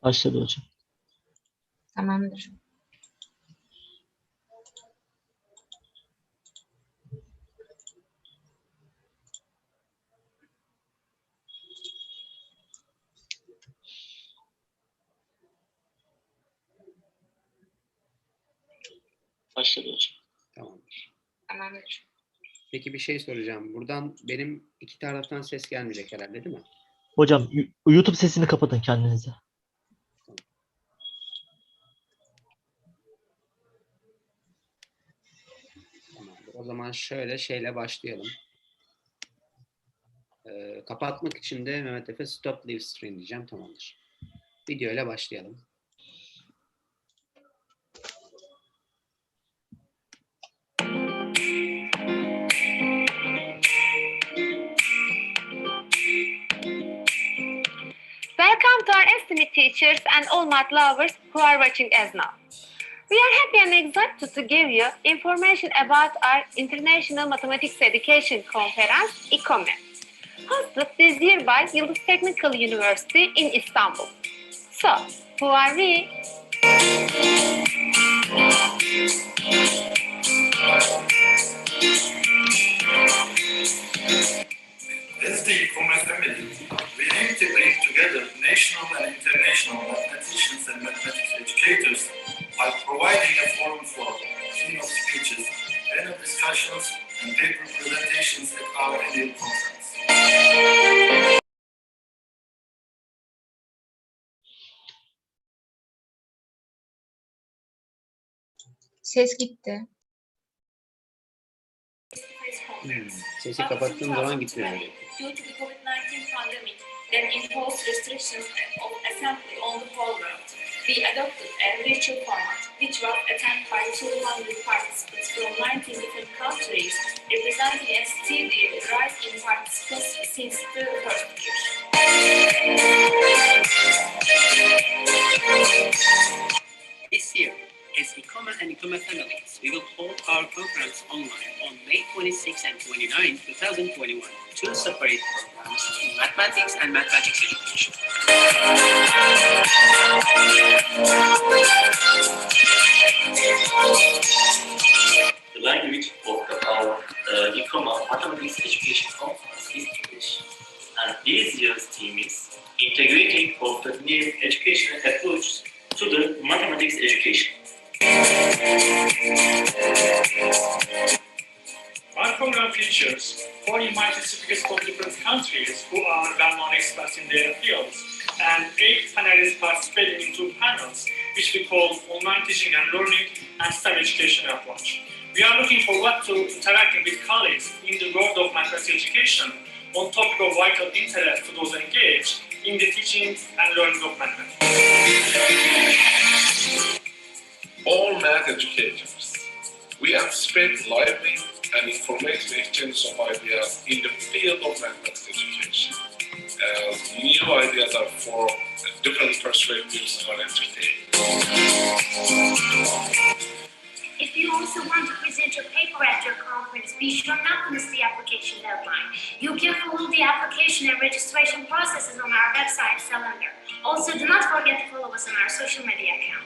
Başladı hocam. Tamamdır. Başladı hocam. Tamamdır. Tamamdır. Peki bir şey soracağım. Buradan benim iki taraftan ses gelmeyecek herhalde, değil mi? Hocam YouTube sesini kapatın kendinize. Tamamdır. O zaman şöyle şeyle başlayalım. Kapatmak için de Mehmet Efe stop live stream diyeceğim. Tamamdır. Video ile başlayalım. Welcome to our estimate teachers and all math lovers who are watching us now. We are happy and excited to give you information about our International Mathematics Education Conference, ICOME, hosted this year by Yıldız Technical University in Istanbul. So, who are we? As the ICOME family, we aim to bring together national and international mathematicians and mathematics educators by providing a forum for keynote speeches, panel discussions, and paper presentations at our annual conference. Ses gitti. Sesi kapattığım zaman gitmiyor. Due to the COVID-19 pandemic that imposed restrictions of assembly on the whole world, we adopted a virtual format, which was attended by 200 participants from 19 different countries, representing a steady rise in participants since the first year. This year, as ICOME and ICOME families, we will hold our conference online on May 26 and 29, 2021, two separate programs in mathematics and mathematics education. The language of our ICOME Mathematics Education Conference is English, and this year's theme is integrating of the new educational approach to the mathematics education. Our program features 40 multi-speakers from different countries who are well-known experts in their fields, and 8 panelists participating in 2 panels, which we call Online Teaching and Learning and STEM Education Approach. We are looking forward to interacting with colleagues in the world of mathematics education on topic of vital interest to those engaged in the teaching and learning of mathematics. All math educators, we anticipate lively and informative exchange of ideas in the field of mathematics education. New ideas are for different perspectives are entertained. If you also want to present your paper at your conference, be sure not to miss the application deadline. You can follow the application and registration processes on our website, Calendar. Also, do not forget to follow us on our social media accounts.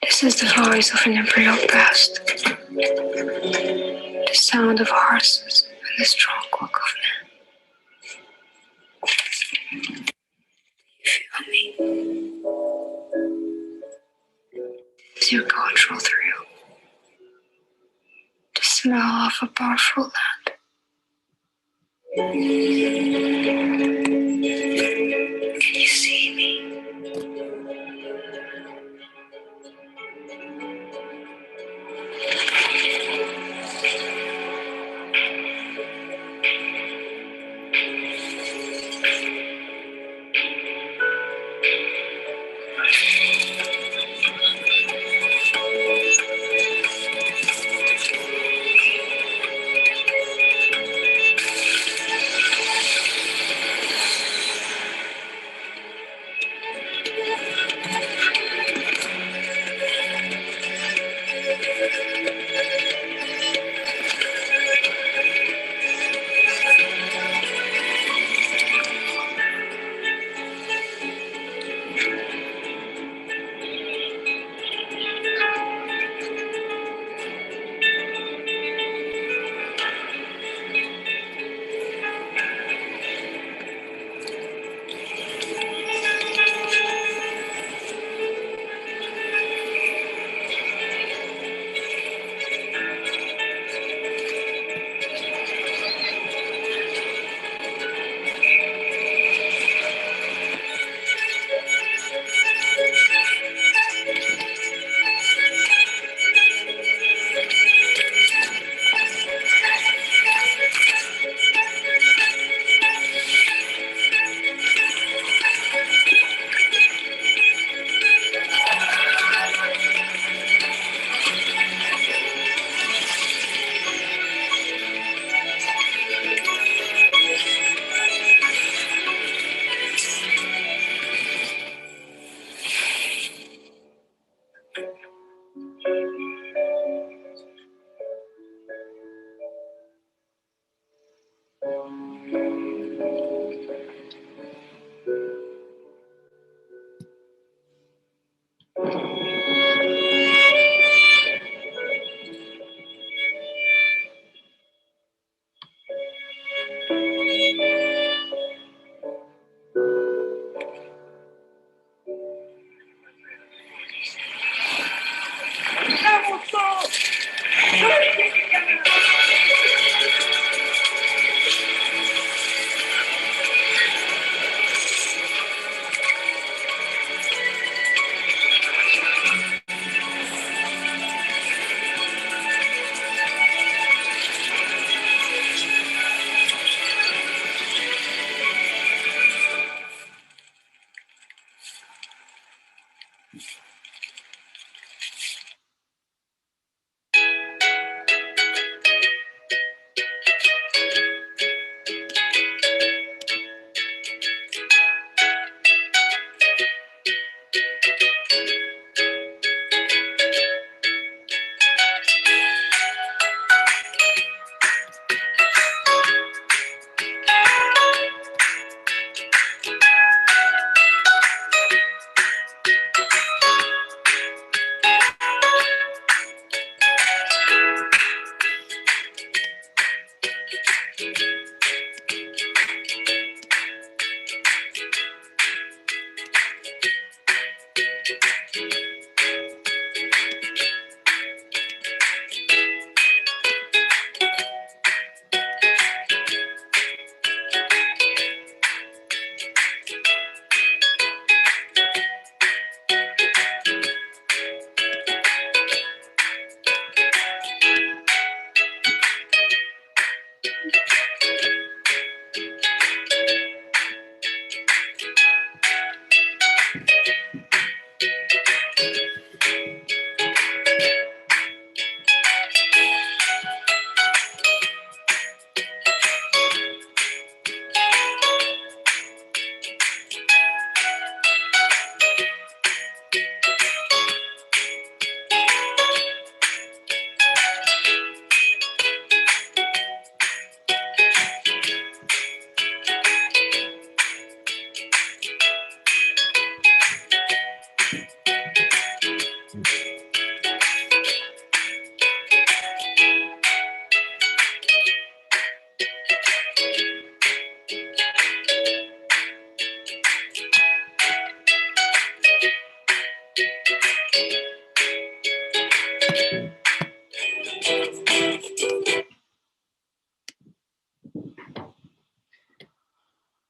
This is the voice of an imperial past, the sound of horses and the strong walk of men. Do you feel me? Is your cultural thrill to smell of a powerful land. Can you see me?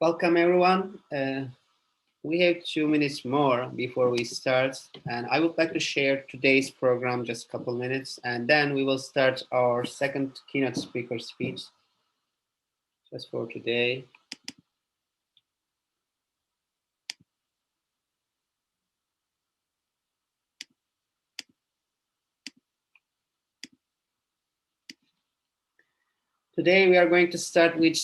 Welcome everyone. We have 2 minutes more before we start, and I would like to share today's program just a couple minutes, and then we will start our second keynote speaker speech just for today. Today we are going to start with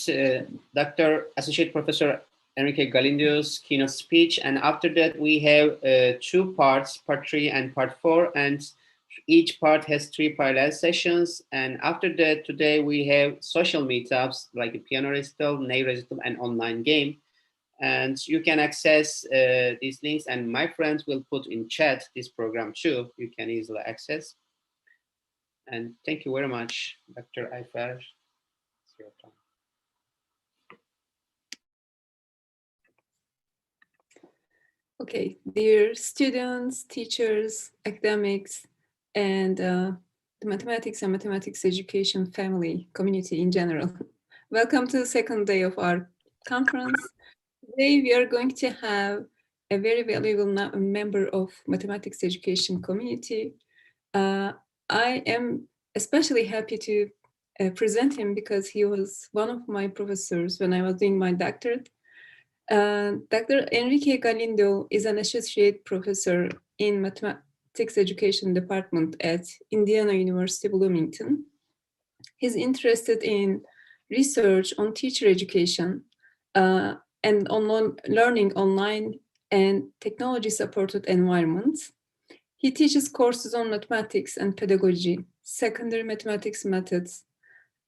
Dr. Associate Professor Enrique Galindo's keynote speech, and after that we have 2 parts, part 3 and part 4, and each part has 3 parallel sessions. And after that, today we have social meetups like a piano recital, nail recital, and online game. And you can access these links, and my friends will put in chat this program too. You can easily access. And thank you very much, Dr. Ayfer. It's your time. Okay, dear students, teachers, academics, and the mathematics and mathematics education family, community in general. Welcome to the second day of our conference. Today we are going to have a very valuable member of mathematics education community. I am especially happy to present him because he was one of my professors when I was doing my doctorate. Dr. Enrique Galindo is an associate professor in mathematics education department at Indiana University, Bloomington. He's interested in research on teacher education and on learning online and technology-supported environments. He teaches courses on mathematics and pedagogy, secondary mathematics methods,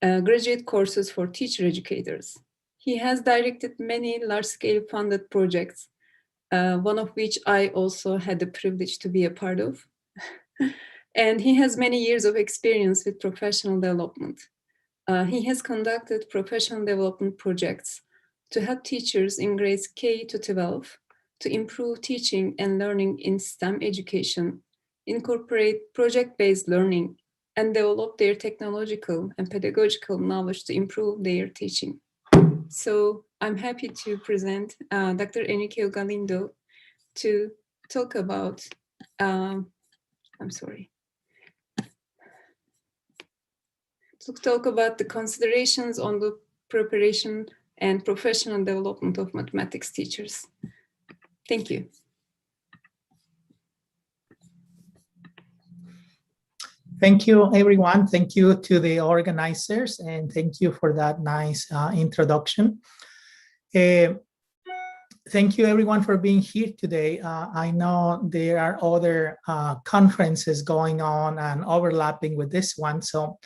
graduate courses for teacher educators. He has directed many large-scale funded projects, one of which I also had the privilege to be a part of. And he has many years of experience with professional development. He has conducted professional development projects to help teachers in grades K to 12 to improve teaching and learning in STEM education, incorporate project-based learning, and develop their technological and pedagogical knowledge to improve their teaching. So I'm happy to present Dr. Enrique Galindo to talk about, to talk about the considerations on the preparation and professional development of mathematics teachers. Thank you. Thank you, everyone. Thank you to the organizers, and thank you for that nice introduction. Thank you, everyone, for being here today. I know there are other conferences going on and overlapping with this one, so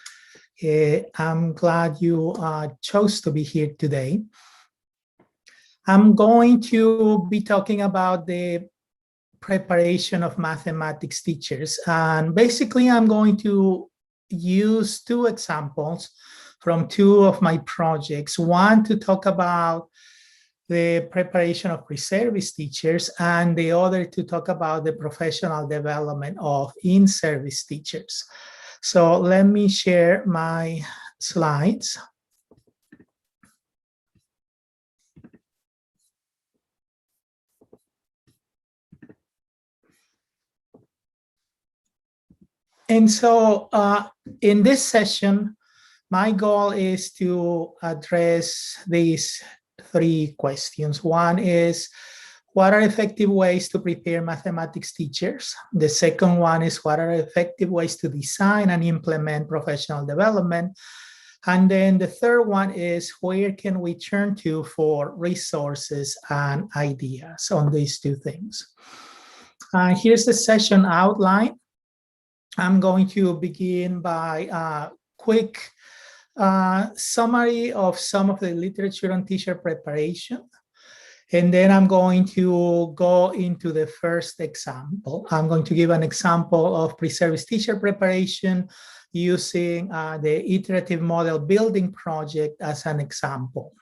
I'm glad you chose to be here today. I'm going to be talking about the preparation of mathematics teachers. And basically, I'm going to use 2 examples from 2 of my projects. One to talk about the preparation of pre-service teachers, and the other to talk about the professional development of in-service teachers. So let me share my slides. And so in this session, my goal is to address these 3 questions. One is, what are effective ways to prepare mathematics teachers? The second one is, what are effective ways to design and implement professional development? And then the third one is, where can we turn to for resources and ideas on these 2 things? Here's the session outline. I'm going to begin by a quick summary of some of the literature on teacher preparation. And then I'm going to go into the first example. I'm going to give an example of pre-service teacher preparation using the iterative model building project as an example.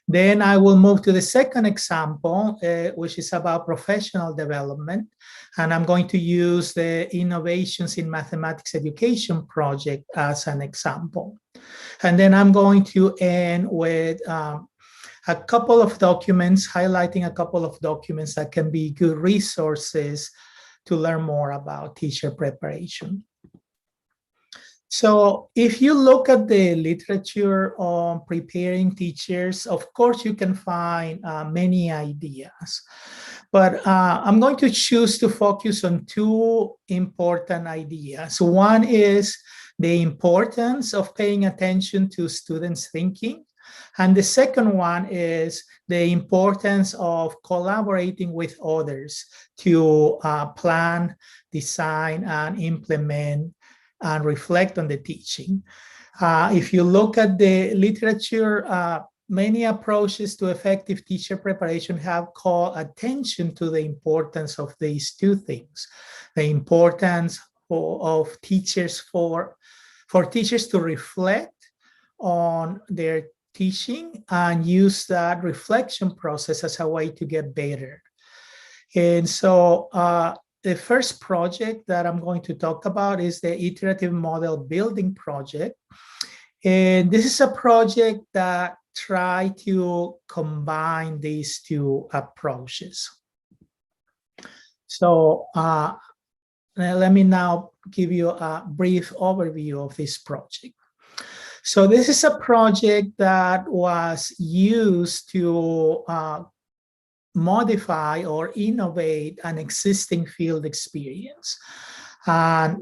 Then I will move to the second example, which is about professional development. And I'm going to use the Innovations in Mathematics Education project as an example. And then I'm going to end with a couple of documents, highlighting a couple of documents that can be good resources to learn more about teacher preparation. So if you look at the literature on preparing teachers, of course, you can find many ideas. But I'm going to choose to focus on two important ideas. One is the importance of paying attention to students' thinking. And the second one is the importance of collaborating with others to plan, design, and implement and reflect on the teaching. If you look at the literature, many approaches to effective teacher preparation have called attention to the importance of these two things. The importance of teachers for teachers to reflect on their teaching and use that reflection process as a way to get better. And so the first project that I'm going to talk about is the Iterative Model Building Project. And this is a project that tries to combine these two approaches. So let me now give you a brief overview of this project. So this is a project that was used to modify or innovate an existing field experience. And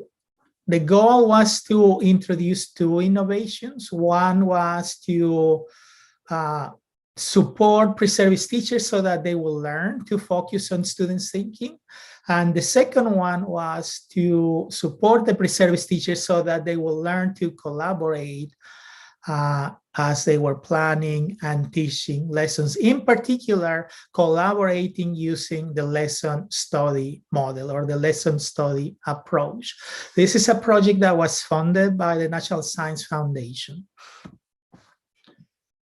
the goal was to introduce two innovations. One was to support pre-service teachers so that they will learn to focus on students' thinking. And the second one was to support the pre-service teachers so that they will learn to collaborate as they were planning and teaching lessons, in particular, collaborating using the lesson study model or the lesson study approach. This is a project that was funded by the National Science Foundation.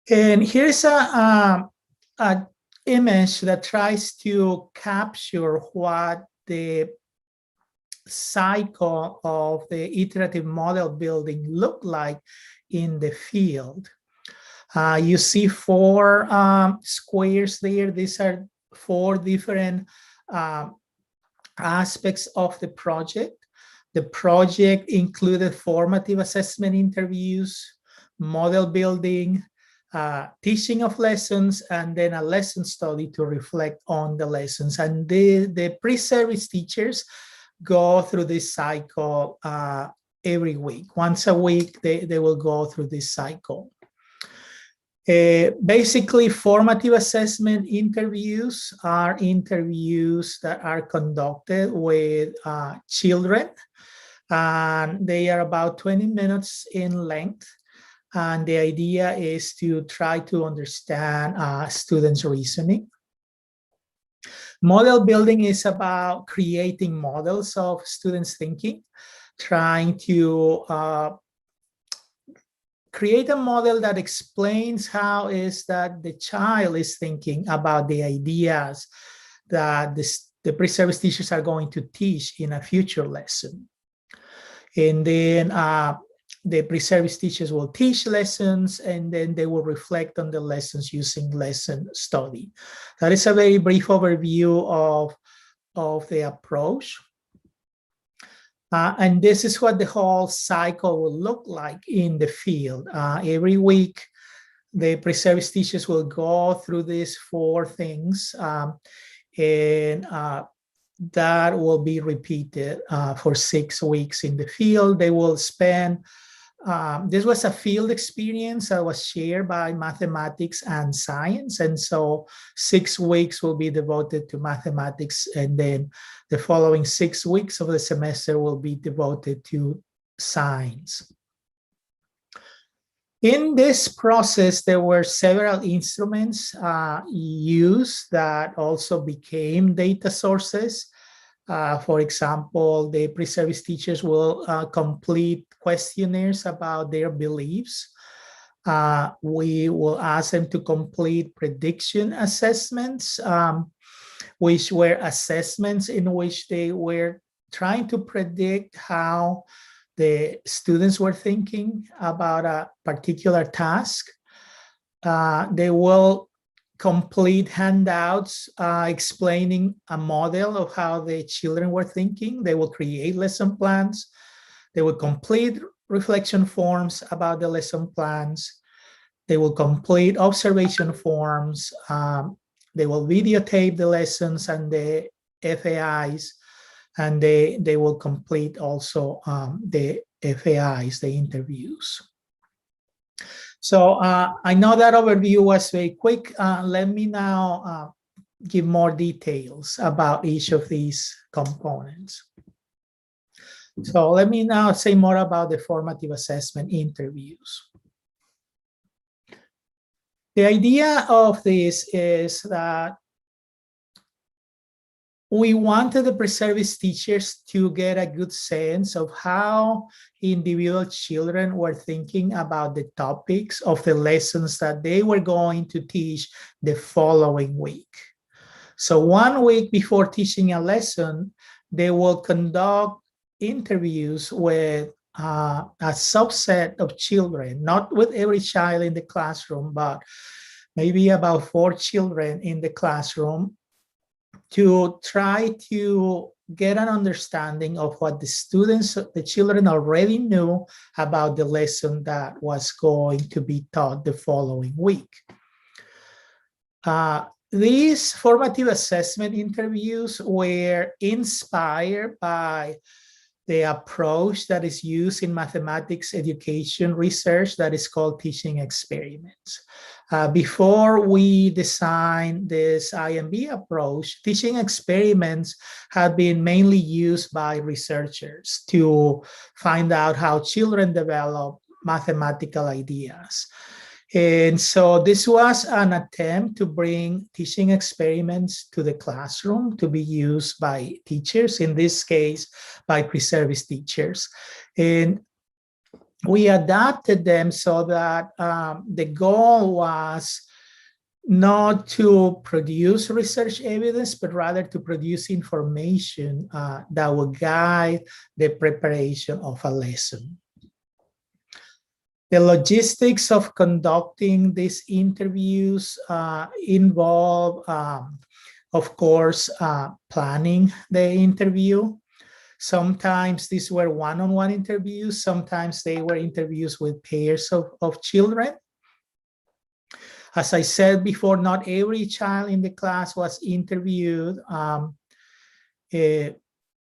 And here's a image that tries to capture what the cycle of the iterative model building looked like in the field. You see four squares there. These are four different aspects of the project. The project included formative assessment interviews, model building, teaching of lessons, and then a lesson study to reflect on the lessons. And the pre-service teachers go through this cycle every week. Once a week, they will go through this cycle. Basically, formative assessment interviews are interviews that are conducted with children, and they are about 20 minutes in length. And the idea is to try to understand students' reasoning. Model building is about creating models of students' thinking, trying to create a model that explains how is that the child is thinking about the ideas that the pre-service teachers are going to teach in a future lesson. And then the pre-service teachers will teach lessons, and then they will reflect on the lessons using lesson study. That is a very brief overview of the approach. And this is what the whole cycle will look like in the field. Every week, the pre-service teachers will go through these four things, and that will be repeated for 6 weeks in the field. They will spend, this was a field experience that was shared by mathematics and science. And so 6 weeks will be devoted to mathematics, and then the following 6 weeks of the semester will be devoted to science. In this process, there were several instruments used that also became data sources. For example, the pre-service teachers will complete questionnaires about their beliefs. We will ask them to complete prediction assessments, which were assessments in which they were trying to predict how the students were thinking about a particular task. They will complete handouts explaining a model of how the children were thinking. They will create lesson plans. They will complete reflection forms about the lesson plans. They will complete observation forms. They will videotape the lessons and the FAIs, and they will complete also the FAIs, the interviews. So I know that overview was very quick. Let me now give more details about each of these components. So let me now say more about the formative assessment interviews. The idea of this is that we wanted the pre-service teachers to get a good sense of how individual children were thinking about the topics of the lessons that they were going to teach the following week. So 1 week before teaching a lesson, they will conduct interviews with a subset of children, not with every child in the classroom, but maybe about 4 children in the classroom, to try to get an understanding of what the children already knew about the lesson that was going to be taught the following week. These formative assessment interviews were inspired by the approach that is used in mathematics education research that is called teaching experiments. Before we designed this IMB approach, teaching experiments have been mainly used by researchers to find out how children develop mathematical ideas. And so this was an attempt to bring teaching experiments to the classroom to be used by teachers, in this case, by pre-service teachers. And we adapted them so that the goal was not to produce research evidence, but rather to produce information that will guide the preparation of a lesson. The logistics of conducting these interviews involve, of course, planning the interview. Sometimes these were one-on-one interviews. Sometimes they were interviews with pairs of children. As I said before, not every child in the class was interviewed.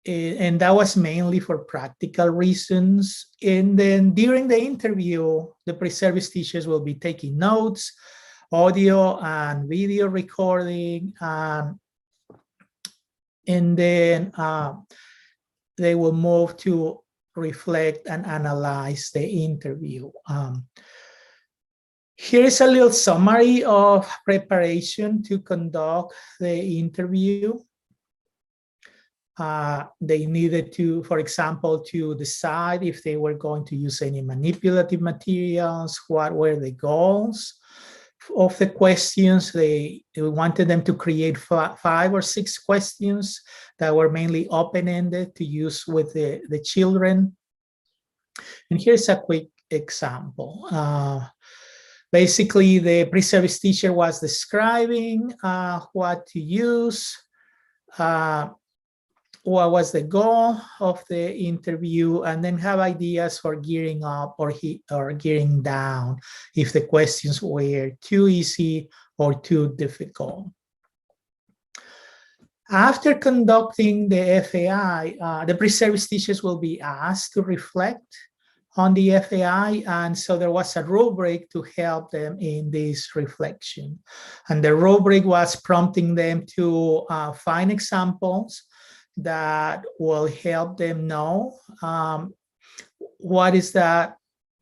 And that was mainly for practical reasons. And then during the interview, the pre-service teachers will be taking notes, audio and video recording, and then they will move to reflect and analyze the interview. Here is a little summary of preparation to conduct the interview. They needed to, for example, to decide if they were going to use any manipulative materials, what were the goals of the questions. They wanted them to create 5 or 6 questions that were mainly open-ended to use with the children. And here's a quick example. Basically, the pre-service teacher was describing what to use, what was the goal of the interview, and then have ideas for gearing up or gearing down if the questions were too easy or too difficult. After conducting the FAI, the pre-service teachers will be asked to reflect on the FAI, and so there was a rubric to help them in this reflection. And the rubric was prompting them to find examples that will help them know what is that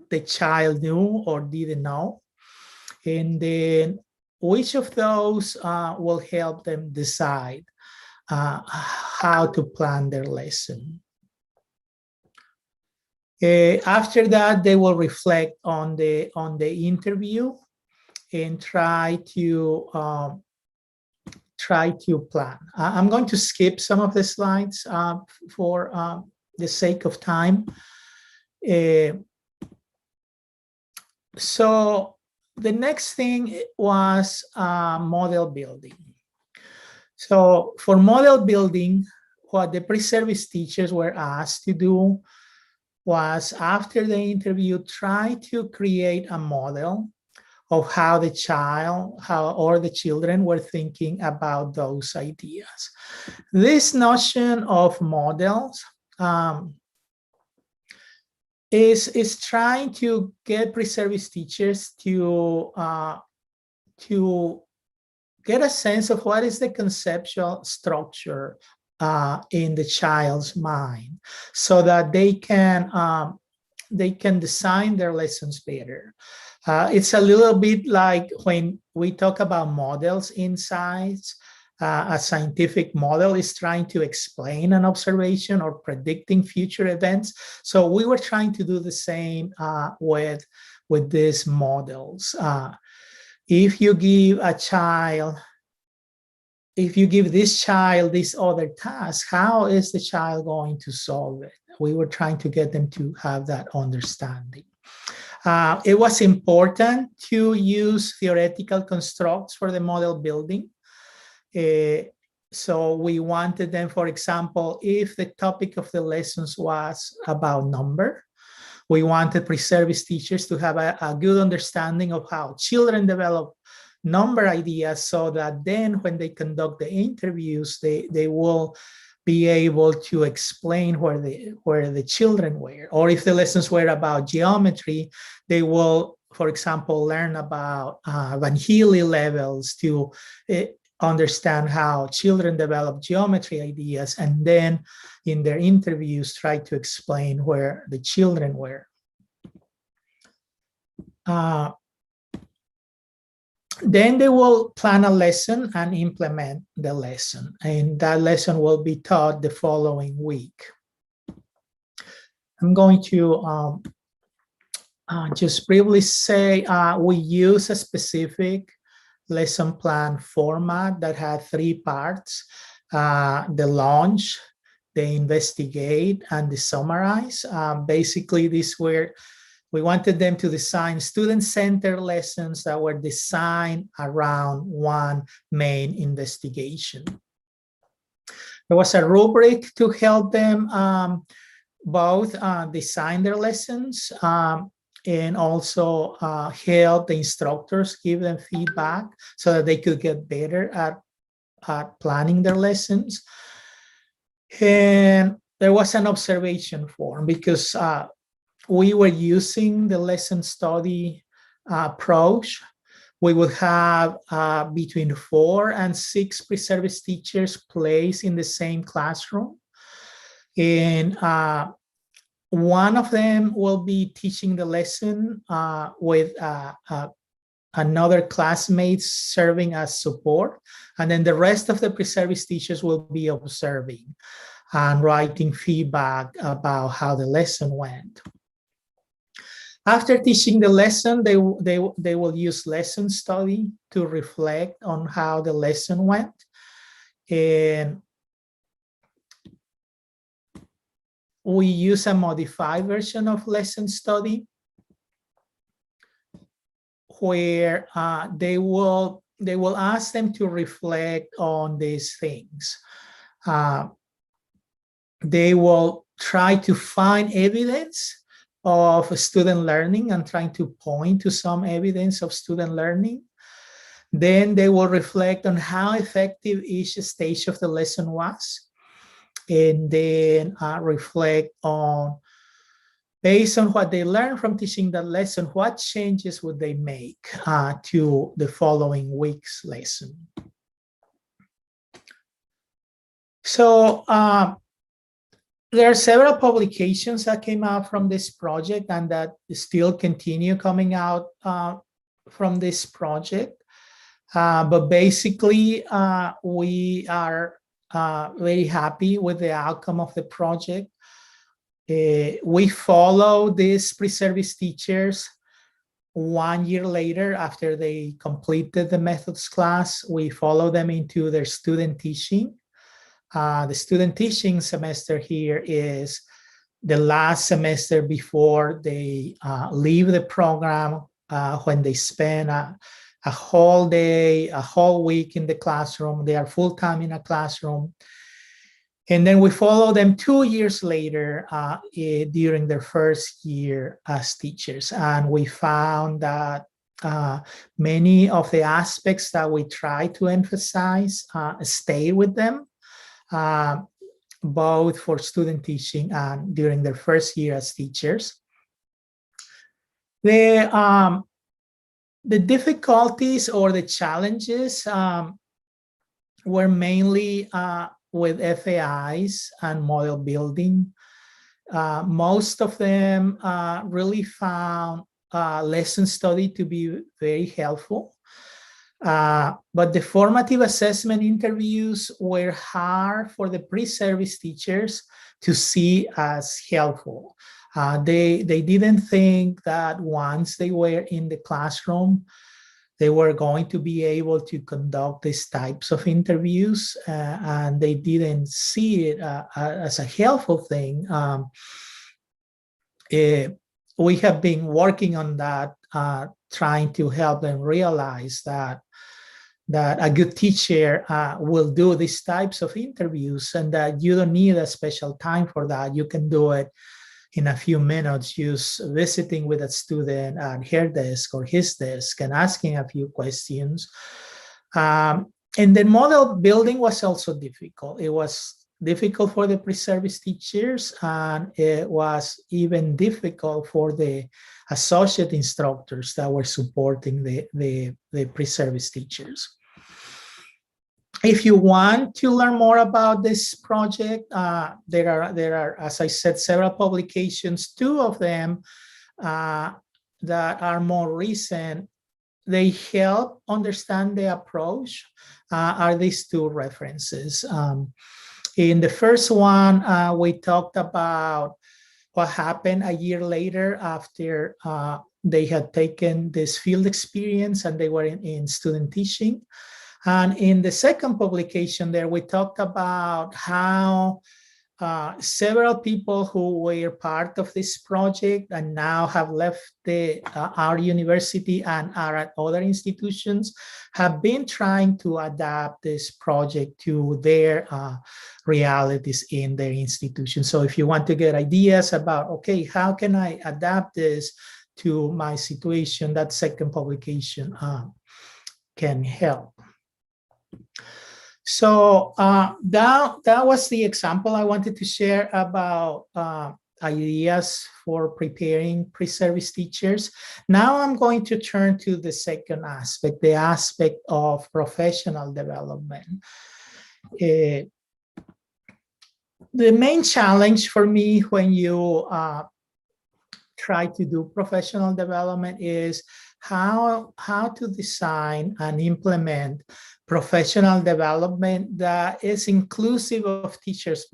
the child knew or didn't know, and then which of those will help them decide how to plan their lesson. After that, they will reflect on the interview and try to plan. I'm going to skip some of the slides for the sake of time. So the next thing was model building. So for model building, what the pre-service teachers were asked to do was, after the interview, try to create a model of how the child, or the children were thinking about those ideas. This notion of models is trying to get pre-service teachers to get a sense of what is the conceptual structure in the child's mind, so that they can design their lessons better. It's a little bit like when we talk about models in science. A scientific model is trying to explain an observation or predicting future events. So we were trying to do the same with these models. If you give this child this other task, how is the child going to solve it? We were trying to get them to have that understanding. It was important to use theoretical constructs for the model building. So we wanted them, for example, if the topic of the lessons was about number, we wanted pre-service teachers to have a good understanding of how children develop number ideas, so that then when they conduct the interviews, they will be able to explain where the children were. Or if the lessons were about geometry, they will, for example, learn about Van Healy levels to understand how children develop geometry ideas, and then in their interviews try to explain where the children were. Then they will plan a lesson and implement the lesson, and that lesson will be taught the following week. I'm going to just briefly say we use a specific lesson plan format that had 3 parts: the launch, the investigate, and the summarize. Basically, we wanted them to design student-centered lessons that were designed around one main investigation. There was a rubric to help them both design their lessons and also help the instructors, give them feedback so that they could get better at planning their lessons. And there was an observation form, because we were using the lesson study approach. We would have between 4 and 6 pre-service teachers placed in the same classroom. And one of them will be teaching the lesson with another classmate serving as support. And then the rest of the pre-service teachers will be observing and writing feedback about how the lesson went. After teaching the lesson, they will use lesson study to reflect on how the lesson went. And we use a modified version of lesson study where they will ask them to reflect on these things. They will try to find evidence of student learning and trying to point to some evidence of student learning. Then they will reflect on how effective each stage of the lesson was, and then reflect on, based on what they learned from teaching that lesson, what changes would they make to the following week's lesson. So there are several publications that came out from this project and that still continue coming out from this project. But basically, we are very happy with the outcome of the project. We follow these pre-service teachers 1 year later after they completed the methods class. We follow them into their student teaching. The student teaching semester here is the last semester before they leave the program when they spend a whole day, a whole week in the classroom. They are full-time in a classroom. And then we follow them 2 years later during their first year as teachers. And we found that many of the aspects that we try to emphasize stay with them, both for student teaching and during their first year as teachers. The difficulties or the challenges were mainly with FAIs and model building. Most of them really found lesson study to be very helpful. But the formative assessment interviews were hard for the pre-service teachers to see as helpful. They didn't think that once they were in the classroom, they were going to be able to conduct these types of interviews, and they didn't see it as a helpful thing. We have been working on that, trying to help them realize that a good teacher will do these types of interviews, and that you don't need a special time for that. You can do it in a few minutes, just visiting with a student at her desk or his desk and asking a few questions. And the model building was also difficult. It was difficult for the pre-service teachers, and it was even difficult for the associate instructors that were supporting the pre-service teachers. If you want to learn more about this project, there are, as I said, several publications. Two of them that are more recent, they help understand the approach, are these two references. In the first one, we talked about what happened a year later after they had taken this field experience and they were in student teaching. And in the second publication there, we talked about how several people who were part of this project and now have left our university and are at other institutions have been trying to adapt this project to their realities in their institution. So if you want to get ideas about, okay, how can I adapt this to my situation, that second publication can help. So that was the example I wanted to share about ideas for preparing pre-service teachers. Now I'm going to turn to the second aspect, the aspect of professional development. The main challenge for me when you try to do professional development is how to design and implement professional development that is inclusive of teachers'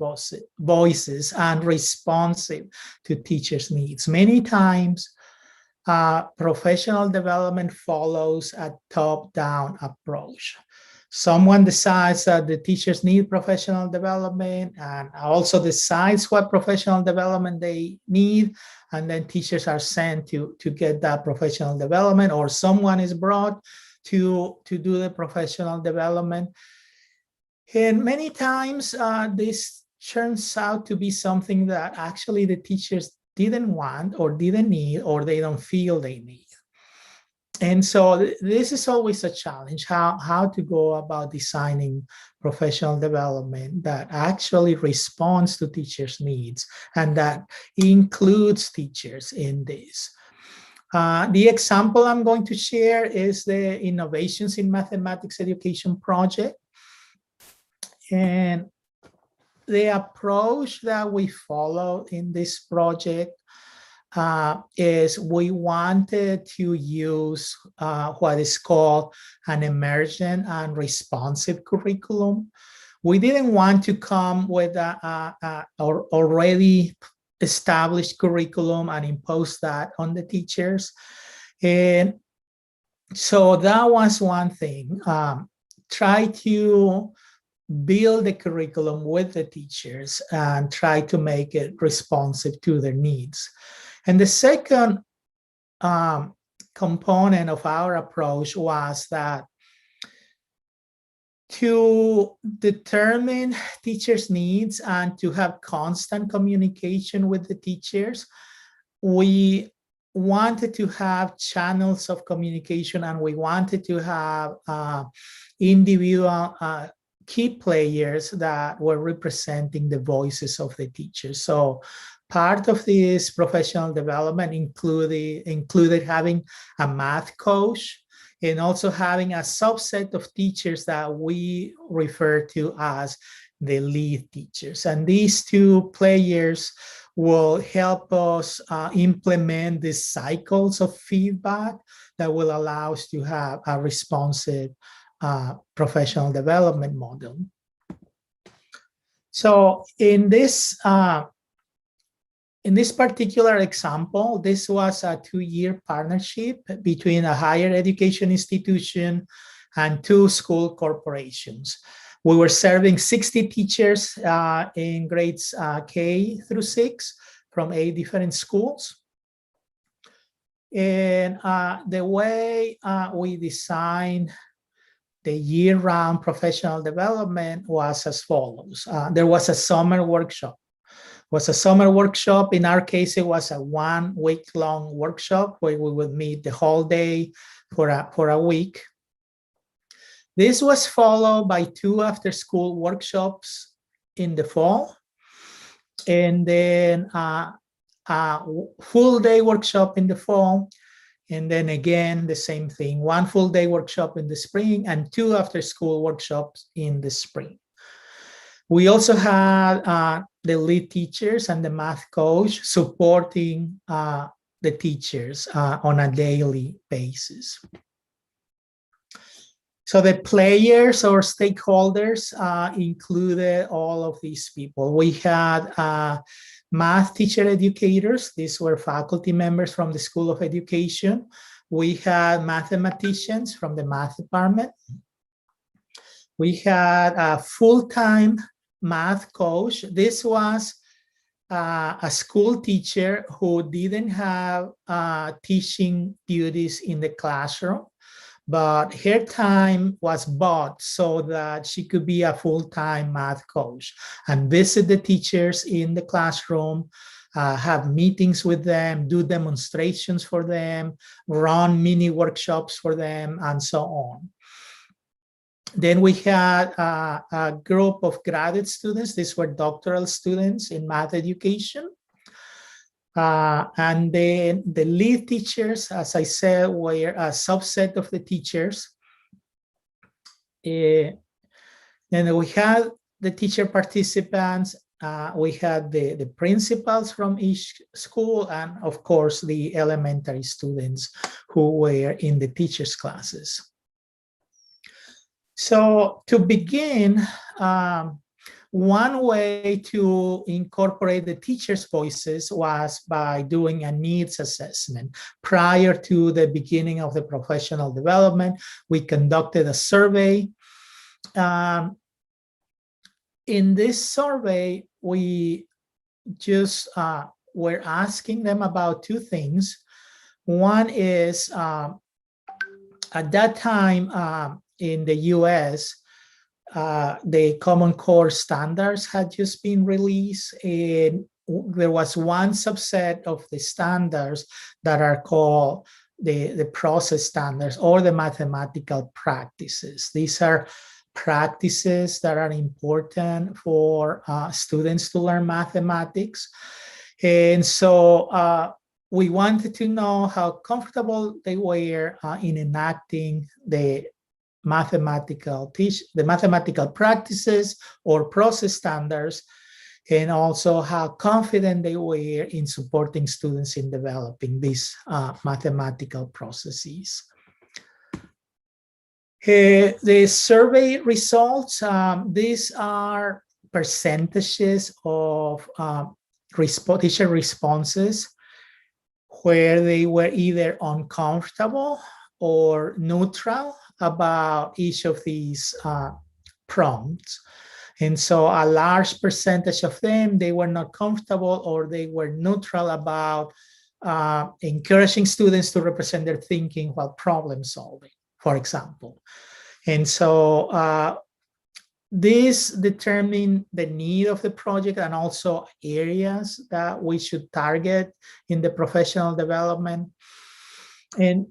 voices and responsive to teachers' needs. Many times, professional development follows a top-down approach. Someone decides that the teachers need professional development and also decides what professional development they need, and then teachers are sent to get that professional development, or someone is brought to do the professional development. And many times this turns out to be something that actually the teachers didn't want or didn't need, or they don't feel they need. And so this is always a challenge, how to go about designing professional development that actually responds to teachers' needs and that includes teachers in this. The example I'm going to share is the Innovations in Mathematics Education project. And the approach that we followed in this project is we wanted to use what is called an emergent and responsive curriculum. We didn't want to come with a already established curriculum and impose that on the teachers. And so that was one thing. Try to build the curriculum with the teachers and try to make it responsive to their needs. And the second component of our approach was that to determine teachers' needs and to have constant communication with the teachers, we wanted to have channels of communication, and we wanted to have individual key players that were representing the voices of the teachers. So part of this professional development included having a math coach, and also having a subset of teachers that we refer to as the lead teachers. And these two players will help us implement these cycles of feedback that will allow us to have a responsive professional development model. So in this particular example, this was a 2-year partnership between a higher education institution and 2 school corporations. We were serving 60 teachers in grades K through 6 from 8 different schools. And the way we designed the year-round professional development was as follows. There was a summer workshop. In our case, it was a 1-week-long workshop where we would meet the whole day for a week. This was followed by 2 after-school workshops in the fall, and then a full-day workshop in the fall, and then again the same thing, 1 full-day workshop in the spring and 2 after-school workshops in the spring. We also had the lead teachers and the math coach supporting the teachers on a daily basis. So the players or stakeholders included all of these people. We had math teacher educators. These were faculty members from the School of Education. We had mathematicians from the math department. We had a full-time math coach. This was a school teacher who didn't have teaching duties in the classroom, but her time was bought so that she could be a full-time math coach and visit the teachers in the classroom, have meetings with them, do demonstrations for them, run mini workshops for them, and so on. Then we had a group of graduate students. These were doctoral students in math education. And then the lead teachers, as I said, were a subset of the teachers. And we had the teacher participants. We had the principals from each school, and of course, the elementary students who were in the teachers' classes. So to begin, one way to incorporate the teachers' voices was by doing a needs assessment. Prior to the beginning of the professional development, we conducted a survey. In this survey, we just were asking them about 2 things. One is, at that time in the US, the Common Core standards had just been released, and there was one subset of the standards that are called the process standards or the mathematical practices. These are practices that are important for students to learn mathematics. And so we wanted to know how comfortable they were in enacting the mathematical practices or process standards, and also how confident they were in supporting students in developing these mathematical processes. The survey results, these are percentages of teacher responses where they were either uncomfortable or neutral about each of these prompts. And so a large percentage of them, they were not comfortable or they were neutral about encouraging students to represent their thinking while problem solving, for example. And so this determined the need of the project and also areas that we should target in the professional development. And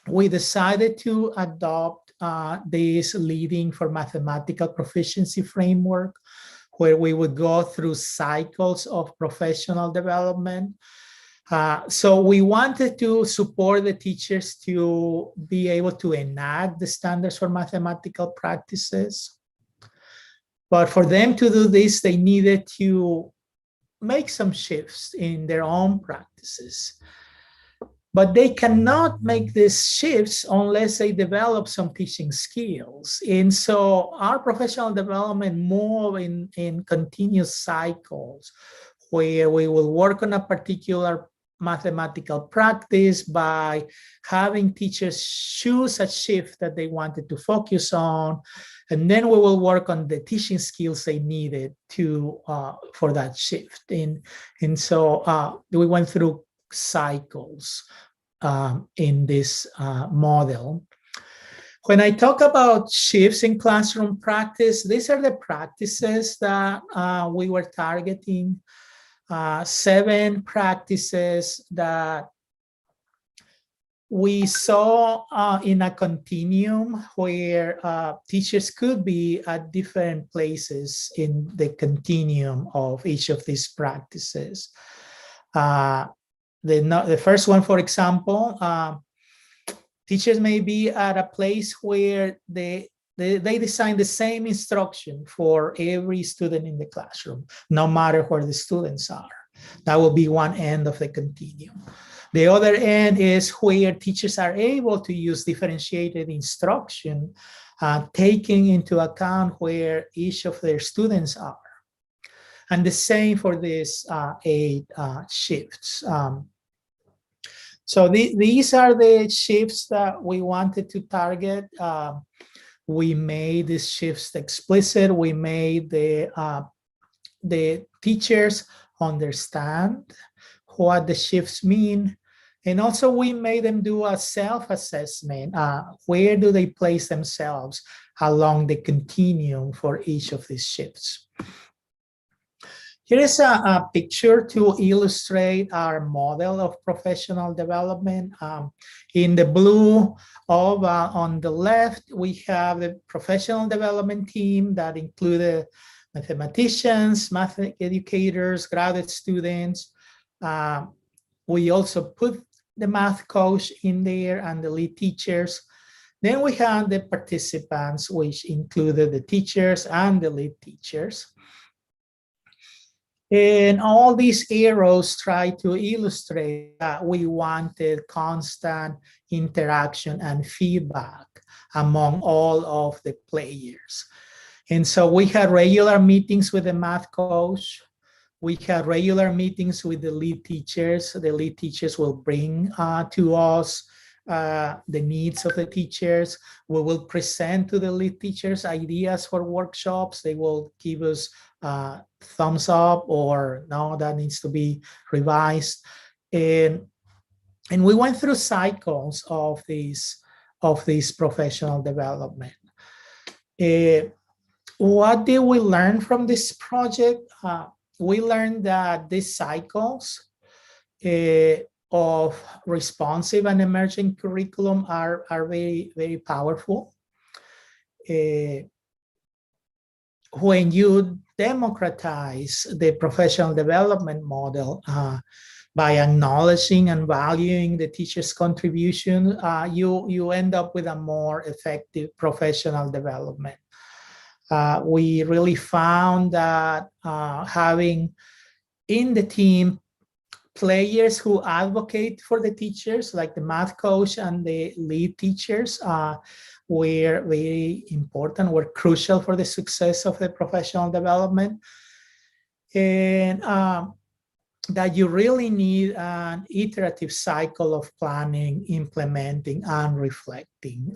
we decided to adopt this leading for mathematical proficiency framework, where we would go through cycles of professional development. So we wanted to support the teachers to be able to enact the standards for mathematical practices. But for them to do this, they needed to make some shifts in their own practices. But they cannot make these shifts unless they develop some teaching skills. And so our professional development move in continuous cycles, where we will work on a particular mathematical practice by having teachers choose a shift that they wanted to focus on, and then we will work on the teaching skills they needed to for that shift. And so we went through cycles in this model. When I talk about shifts in classroom practice, these are the practices that we were targeting. 7 practices that we saw in a continuum where teachers could be at different places in the continuum of each of these practices. The first one, for example, teachers may be at a place where they design the same instruction for every student in the classroom, no matter where the students are. That will be one end of the continuum. The other end is where teachers are able to use differentiated instruction, taking into account where each of their students are. And the same for these 8 shifts. So these are the shifts that we wanted to target. We made these shifts explicit. We made the teachers understand what the shifts mean. And also we made them do a self-assessment. Where do they place themselves along the continuum for each of these shifts? Here is a picture to illustrate our model of professional development. In the blue on the left, we have the professional development team that included mathematicians, math educators, graduate students. We also put the math coach in there and the lead teachers. Then we have the participants, which included the teachers and the lead teachers. And all these arrows try to illustrate that we wanted constant interaction and feedback among all of the players. And so we had regular meetings with the math coach. We had regular meetings with the lead teachers. The lead teachers will bring to us the needs of the teachers. We will present to the lead teachers ideas for workshops. They will give us thumbs up or no, that needs to be revised. And we went through cycles of these professional development. What did we learn from this project? We learned that these cycles of responsive and emerging curriculum are very, very powerful. When you democratize the professional development model by acknowledging and valuing the teacher's contribution, you end up with a more effective professional development. We really found that having in the team players who advocate for the teachers, like the math coach and the lead teachers, were very important, were crucial for the success of the professional development. And that you really need an iterative cycle of planning, implementing, and reflecting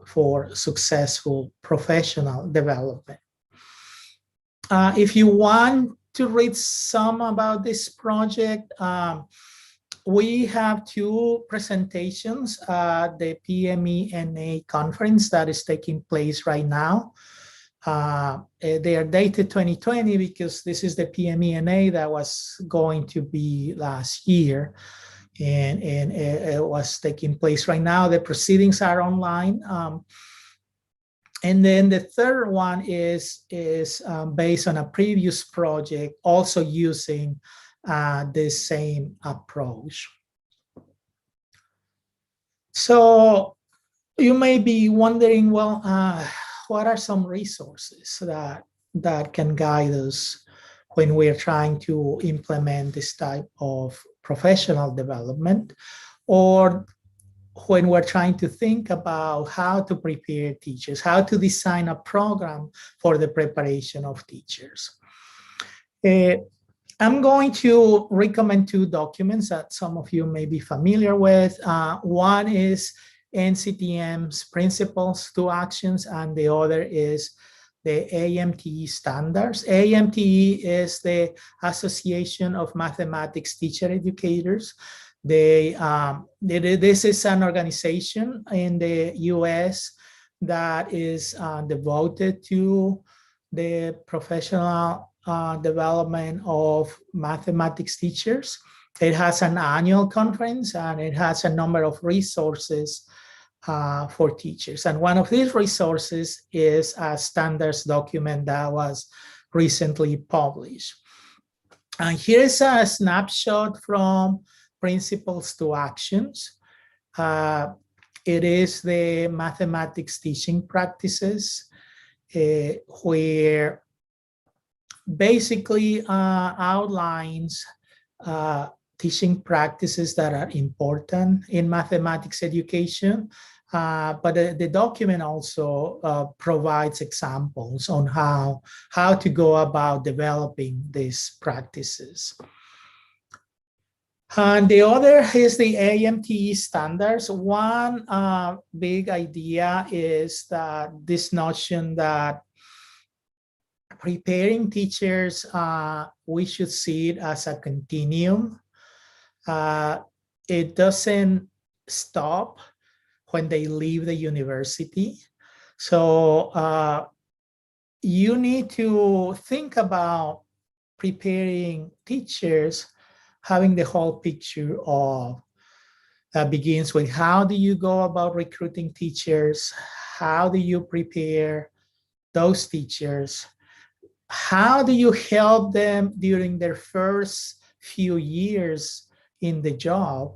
for successful professional development. If you want to read some about this project, we have two presentations at the PMENA conference that is taking place right now. They are dated 2020 because this is the PMENA that was going to be last year, and it was taking place right now. The proceedings are online. And then the third one is based on a previous project, also using the same approach. So you may be wondering, well, what are some resources that can guide us when we're trying to implement this type of professional development, or when we're trying to think about how to prepare teachers, how to design a program for the preparation of teachers. I'm going to recommend two documents that some of you may be familiar with. One is NCTM's Principles to Actions, and the other is the AMTE standards. AMTE is the Association of Mathematics Teacher Educators. This is an organization in the US that is devoted to the professional development of mathematics teachers. It has an annual conference, and it has a number of resources for teachers. And one of these resources is a standards document that was recently published. And here is a snapshot from Principles to Actions. It is the mathematics teaching practices, where basically outlines teaching practices that are important in mathematics education. But the document also provides examples on how to go about developing these practices. And the other is the AMTE standards. One big idea is that this notion that preparing teachers, we should see it as a continuum. It doesn't stop when they leave the university. So you need to think about preparing teachers, having the whole picture of that begins with how do you go about recruiting teachers? How do you prepare those teachers? How do you help them during their first few years in the job,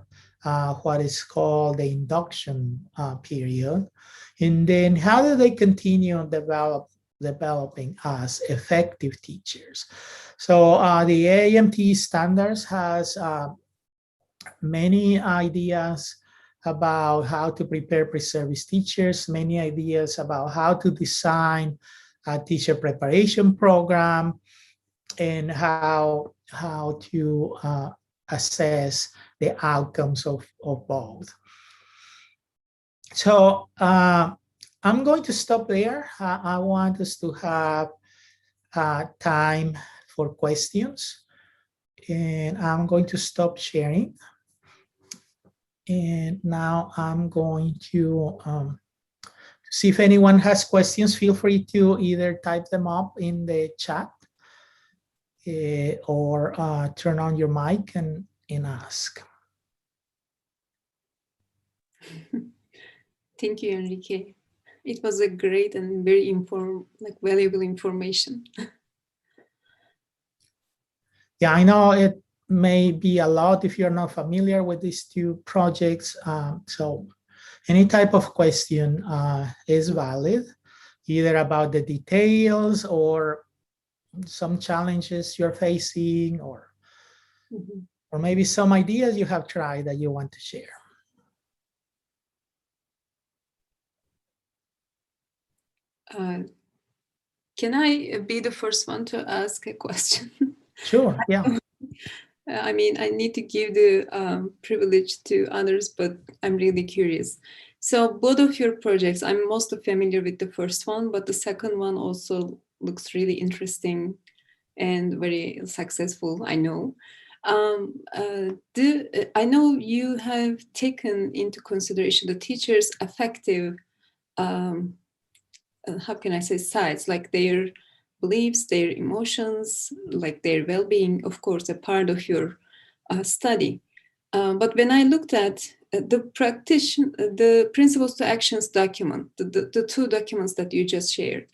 what is called the induction period? And then how do they continue developing as effective teachers? So the AMT standards has many ideas about how to prepare pre-service teachers, many ideas about how to design a teacher preparation program, and how to assess the outcomes of both. So I'm going to stop there. I want us to have time for questions, and I'm going to stop sharing. And now I'm going to see if anyone has questions. Feel free to either type them up in the chat or turn on your mic and ask. Thank you, Enrique. It was a great and very valuable information. Yeah, I know it may be a lot if you're not familiar with these two projects. So any type of question is valid, either about the details or some challenges you're facing, or maybe some ideas you have tried that you want to share. Can I be the first one to ask a question? Sure, yeah. I mean, I need to give the privilege to others, but I'm really curious. So both of your projects, I'm most familiar with the first one, but the second one also looks really interesting and very successful, I know. I know you have taken into consideration the teacher's affective, how can I say, sides, like their beliefs, their emotions, like their well-being, of course, a part of your study. But when I looked at the principles to actions document, the two documents that you just shared,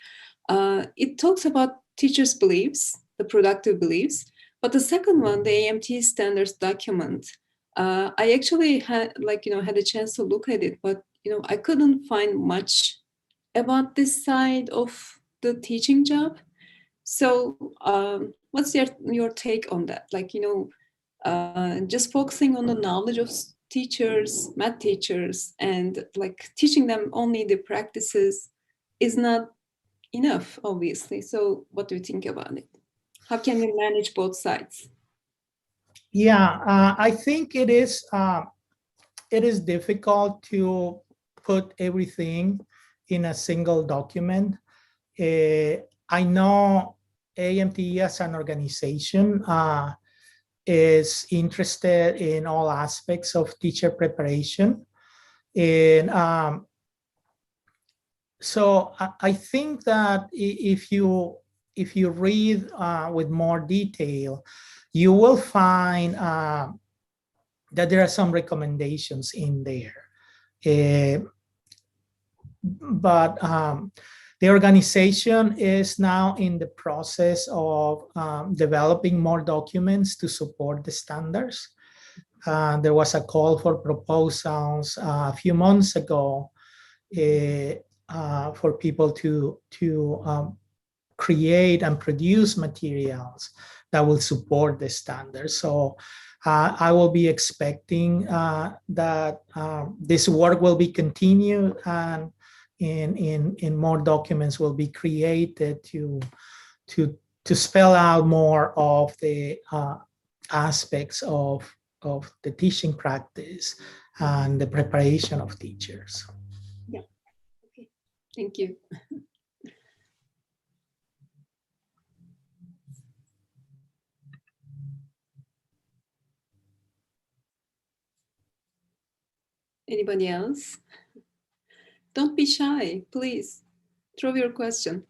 it talks about teachers' beliefs, the productive beliefs. But the second one, the AMT standards document, I actually had a chance to look at it, but I couldn't find much about this side of the teaching job. So what's your take on that? Like, just focusing on the knowledge of teachers, math teachers, and like teaching them only the practices is not enough, obviously. So what do you think about it? How can we manage both sides? Yeah, I think it is difficult to put everything in a single document. I know AMT as an organization is interested in all aspects of teacher preparation. And so I think that if you read with more detail, you will find that there are some recommendations in there. But the organization is now in the process of developing more documents to support the standards. There was a call for proposals a few months ago for people to create and produce materials that will support the standards. So I will be expecting that this work will be continued and in more documents will be created to spell out more of the aspects of the teaching practice and the preparation of teachers. Yeah. Okay. Thank you. Anybody else? Don't be shy, please. Throw your question.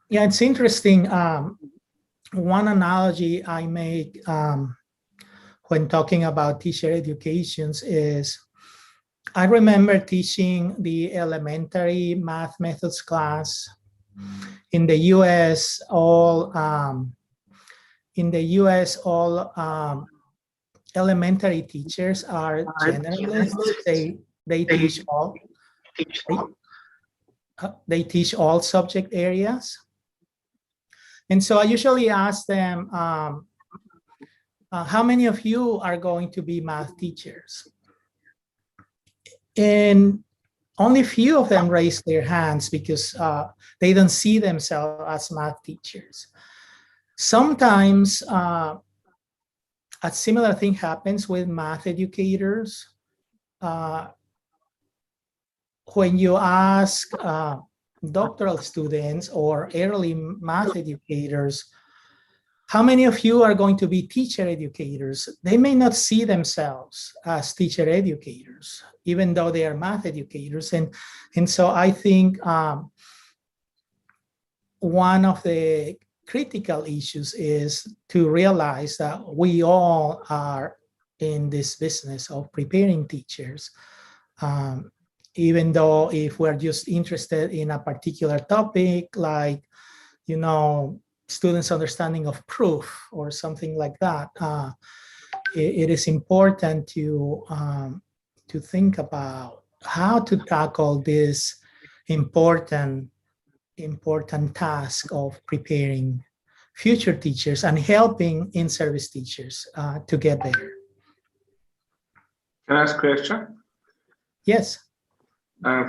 Yeah, it's interesting. One analogy I make when talking about teacher educations is I remember teaching the elementary math methods class. In the US, all elementary teachers are generalists. They teach all subject areas. And so I usually ask them, how many of you are going to be math teachers? And only few of them raise their hands because they don't see themselves as math teachers. Sometimes a similar thing happens with math educators. When you ask doctoral students or early math educators, how many of you are going to be teacher educators? They may not see themselves as teacher educators, even though they are math educators. And so I think one of the critical issues is to realize that we all are in this business of preparing teachers. Even though if we're just interested in a particular topic, like, students' understanding of proof or something like that, it is important to think about how to tackle this important task of preparing future teachers and helping in-service teachers to get better. Can I ask a question? Yes.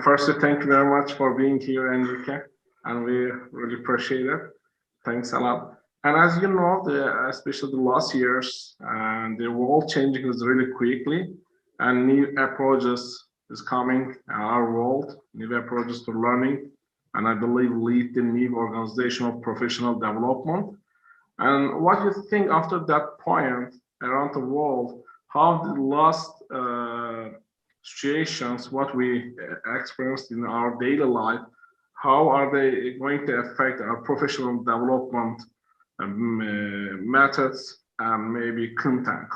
First, thank you very much for being here, Enrique, and we really appreciate it. Thanks a lot. And as you know, especially the last years, the world changing is really quickly, and new approaches is coming in our world, new approaches to learning. and I believe lead the new organization of professional development. And what you think after that point around the world, how the last situations, what we experienced in our daily life, how are they going to affect our professional development methods and maybe content?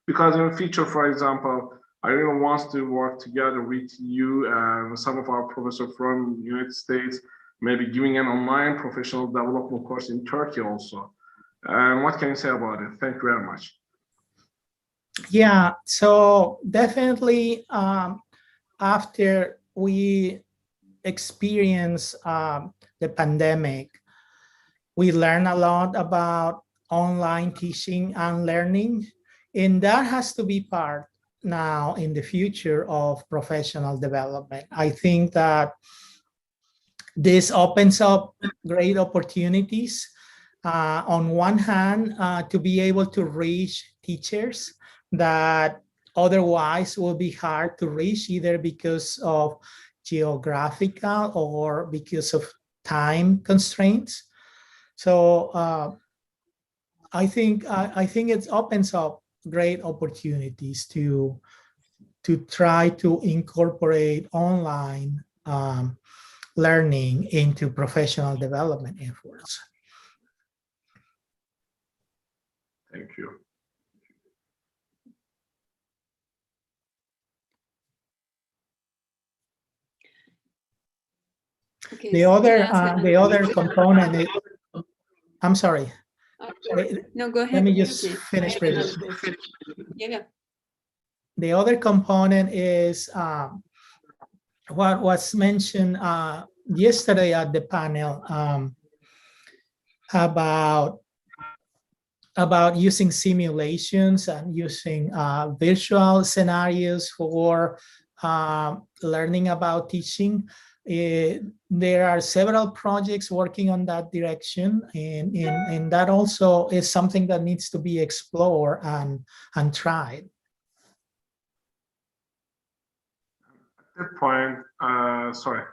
Because in the future, for example, I really want to work together with you and some of our professors from United States, maybe giving an online professional development course in Turkey also. And what can you say about it? Thank you very much. Yeah, so definitely after we experience the pandemic, we learn a lot about online teaching and learning, and that has to be part now in the future of professional development. I think that this opens up great opportunities. On one hand, to be able to reach teachers that otherwise will be hard to reach, either because of geographical or because of time constraints. So I think it opens up great opportunities to try to incorporate online learning into professional development efforts. Thank you. Okay, The other component is, I'm sorry. No, go ahead. Let me just finish. Yeah. The other component is what was mentioned yesterday at the panel about using simulations and using virtual scenarios for learning about teaching. There are several projects working on that direction, and that also is something that needs to be explored and tried. At that point, sorry,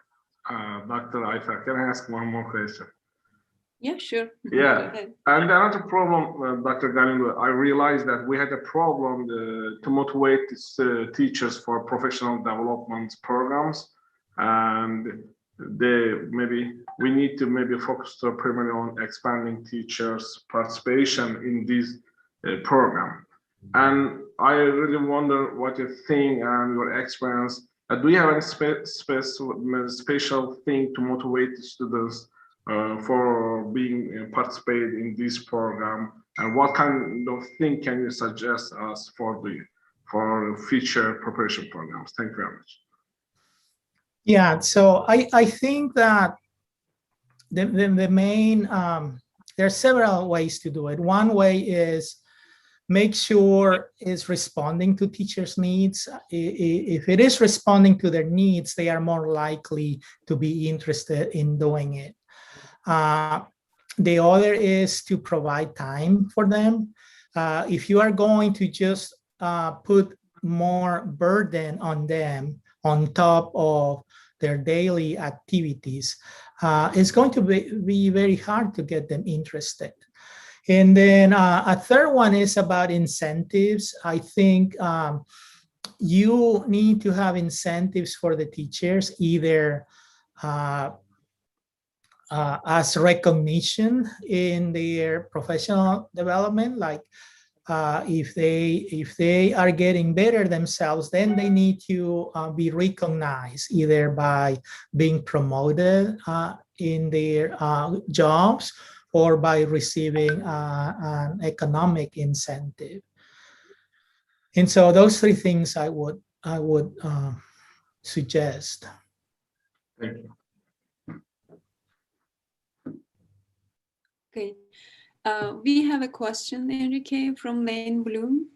Dr. Ayfer, can I ask one more question? Yeah, sure. Yeah, and another problem, Dr. Galindo, I realized that we had a problem to motivate teachers for professional development programs, and we need to focus primarily on expanding teachers' participation in this program. And I really wonder what you think and your experience. Do you have any special thing to motivate the students for being participated in this program, and what kind of thing can you suggest us for future preparation programs? Thank you very much. Yeah, so I think that the main there are several ways to do it. One way is make sure it's responding to teachers' needs. If it is responding to their needs, they are more likely to be interested in doing it. The other is to provide time for them. If you are going to just put more burden on them on top of their daily activities, it's going to be very hard to get them interested. And then a third one is about incentives. I think you need to have incentives for the teachers, either as recognition in their professional development, like if they are getting better themselves, then they need to be recognized either by being promoted in their jobs or by receiving an economic incentive. And so those three things I would suggest. Thank you. Okay, we have a question, Enrique, from Lane Bloom.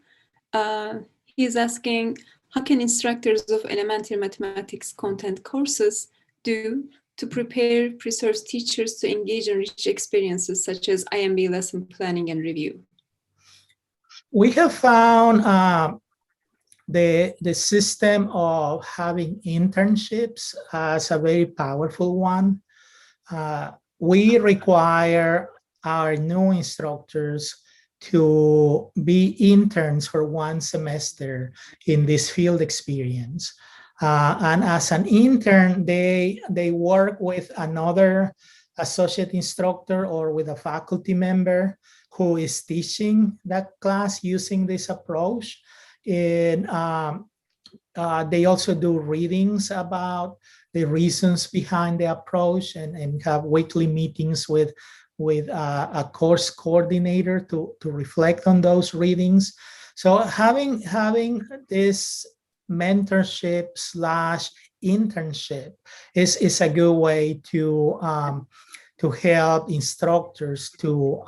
He's asking, how can instructors of elementary mathematics content courses do to prepare pre-service teachers to engage in rich experiences such as IMB lesson planning and review? We have found the system of having internships as a very powerful one. We require our new instructors to be interns for 1 semester in this field experience. And as an intern, they work with another associate instructor or with a faculty member who is teaching that class using this approach. And they also do readings about the reasons behind the approach and have weekly meetings with a course coordinator to reflect on those readings. So having this mentorship / internship is a good way to help instructors to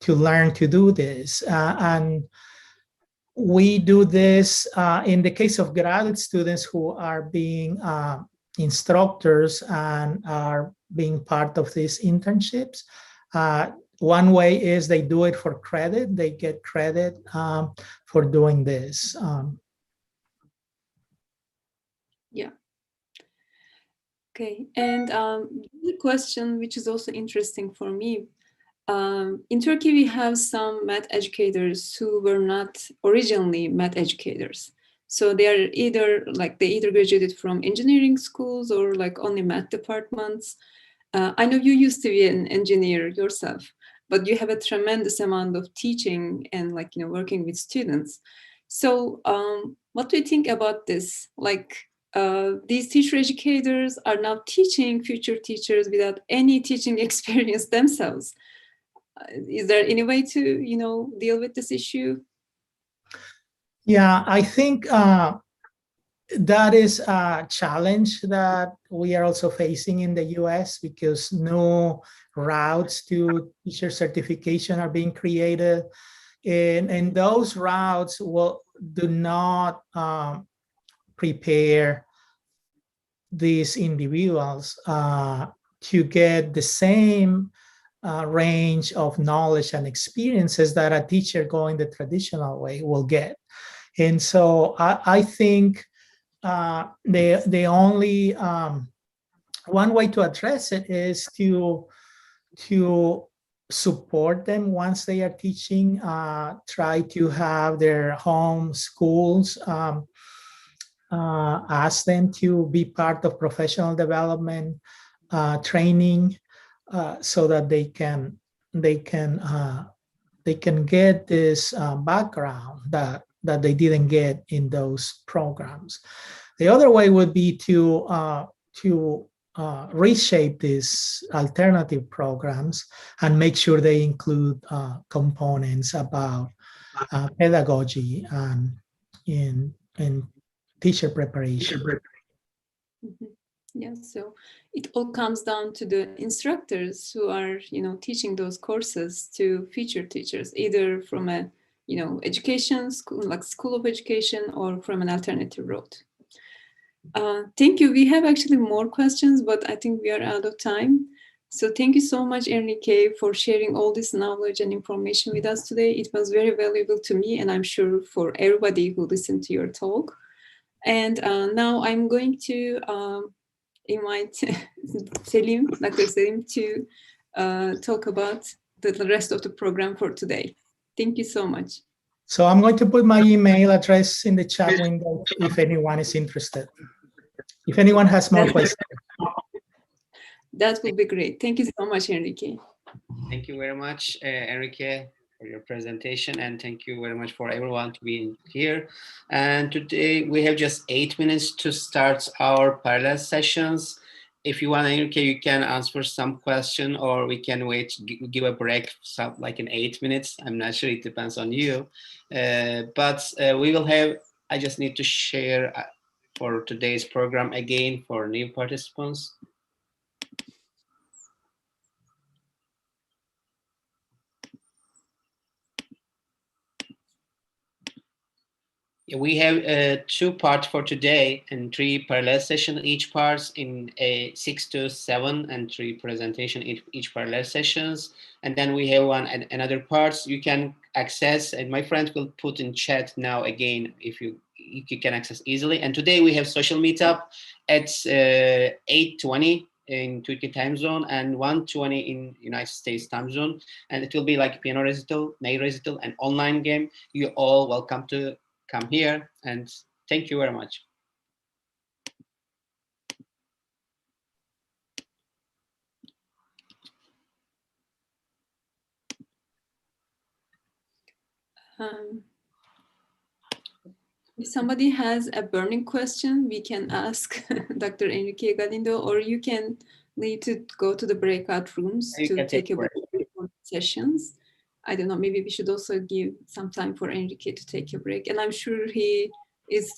learn to do this. And we do this in the case of graduate students who are being instructors and are being part of these internships. One way is they do it for credit. They get credit for doing this. Yeah. Okay, and the question, which is also interesting for me, in Turkey, we have some math educators who were not originally math educators. So they are either graduated from engineering schools or like only math departments. I know you used to be an engineer yourself, but you have a tremendous amount of teaching and working with students. So what do you think about this? These teacher educators are now teaching future teachers without any teaching experience themselves. Is there any way to, deal with this issue? Yeah, I think that is a challenge that we are also facing in the US because no routes to teacher certification are being created. And those routes do not prepare these individuals to get the same range of knowledge and experiences that a teacher going the traditional way will get. And so I think the only one way to address it is to support them once they are teaching, try to have their home schools ask them to be part of professional development training so that they can get this background that they didn't get in those programs. The other way would be to reshape these alternative programs and make sure they include components about pedagogy and in teacher preparation. Mm-hmm. Yeah, so it all comes down to the instructors who are, teaching those courses to future teachers, either from a, education school, like School of Education, or from an alternative route. Thank you. We have actually more questions, but I think we are out of time. So thank you so much, Enrique, for sharing all this knowledge and information with us today. It was very valuable to me, and I'm sure for everybody who listened to your talk. And now I'm going to invite Selim, Dr. Selim, to talk about the rest of the program for today. Thank you so much. So I'm going to put my email address in the chat window if anyone is interested. If anyone has more questions. That would be great. Thank you so much, Enrique. Thank you very much, Enrique, for your presentation, and thank you very much for everyone to be here. And today we have just 8 minutes to start our parallel sessions. If you want, Enrique, you can answer some question, or we can wait, give a break, like in 8 minutes. I'm not sure, it depends on you. But we will have, I just need to share for today's program again for new participants. We have 2 parts for today and 3 parallel sessions, each parts in a 6 to 7 and 3 presentation each parallel sessions. And then we have another parts you can access, and my friend will put in chat now again if you can access easily. And today we have social meetup at 8:20 in Turkey time zone and 1:20 in United States time zone. And it will be like piano recital, nail recital, and online game. You all welcome to come here, and thank you very much. If somebody has a burning question, we can ask Dr. Enrique Galindo, or you can need to go to the breakout rooms to take a break before sessions. I don't know, maybe we should also give some time for Enrique to take a break. And I'm sure he is